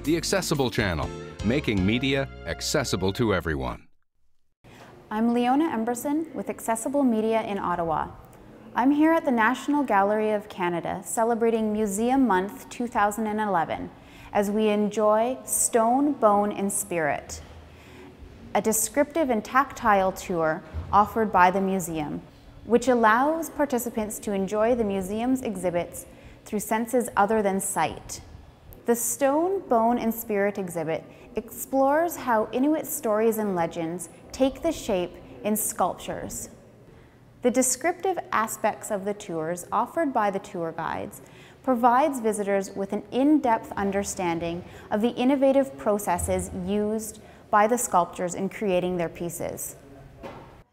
The Accessible Channel, making media accessible to everyone. I'm Leona Emberson with Accessible Media in Ottawa. I'm here at the National Gallery of Canada celebrating Museum Month 2011 as we enjoy Stone, Bone and Spirit, a descriptive and tactile tour offered by the museum, which allows participants to enjoy the museum's exhibits through senses other than sight. The Stone, Bone and Spirit exhibit explores how Inuit stories and legends take the shape in sculptures. The descriptive aspects of the tours offered by the tour guides provides visitors with an in-depth understanding of the innovative processes used by the sculptors in creating their pieces.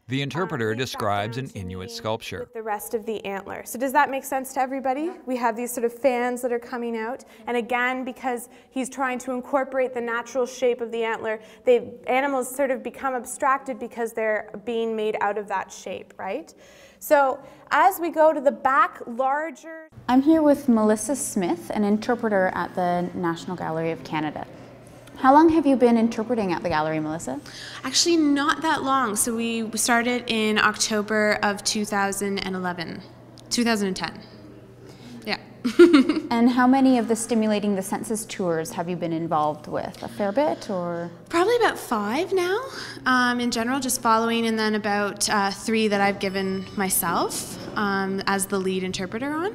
The interpreter describes an Inuit sculpture. With the rest of the antler. So does that make sense to everybody? We have these sort of fans that are coming out, and again, because he's trying to incorporate the natural shape of the antler, the animals sort of become abstracted because they're being made out of that shape, right? So as we go to the back, larger... I'm here with Melissa Smith, an interpreter at the National Gallery of Canada. How long have you been interpreting at the gallery, Melissa? Actually, not that long. So we started in October of 2010. Yeah. And how many of the Stimulating the Senses tours have you been involved with? A fair bit, or? Probably about 5 now, in general, just following, and then about 3 that I've given myself as the lead interpreter on.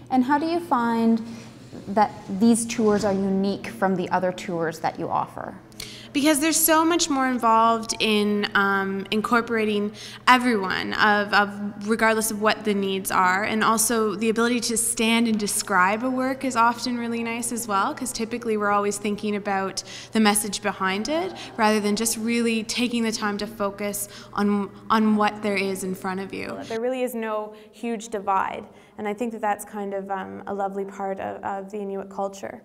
And how do you find that these tours are unique from the other tours that you offer? Because there's so much more involved in incorporating everyone, regardless of what the needs are, and also the ability to stand and describe a work is often really nice as well, because typically we're always thinking about the message behind it, rather than just really taking the time to focus on what there is in front of you. There really is no huge divide, and I think that that's kind of a lovely part of the Inuit culture.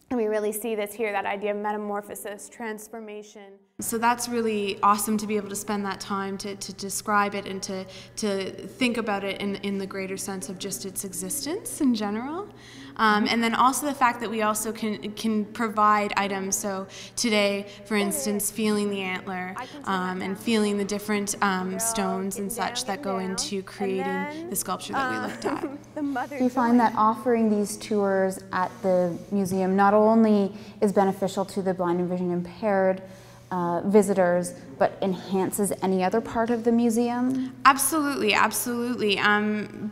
And we really see this here, that idea of metamorphosis, transformation. So that's really awesome to be able to spend that time to describe it and to think about it in the greater sense of just its existence in general. And then also the fact that we also can provide items. So today, for instance, feeling the antler and feeling the different stones and such that go into creating the sculpture that we looked at. We find that offering these tours at the museum not only is beneficial to the blind and vision impaired visitors, but enhances any other part of the museum? Absolutely, absolutely.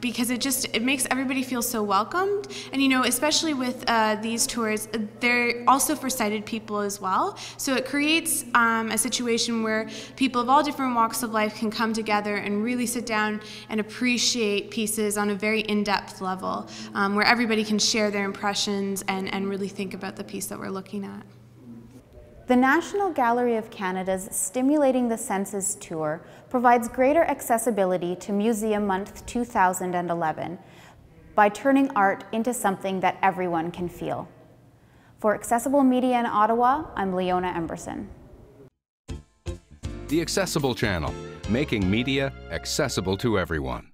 Because it makes everybody feel so welcomed, and especially with these tours, they're also for sighted people as well. So it creates a situation where people of all different walks of life can come together and really sit down and appreciate pieces on a very in-depth level, where everybody can share their impressions and really think about the piece that we're looking at. The National Gallery of Canada's Stimulating the Senses tour provides greater accessibility to Museum Month 2011 by turning art into something that everyone can feel. For Accessible Media in Ottawa, I'm Leona Emberson. The Accessible Channel, making media accessible to everyone.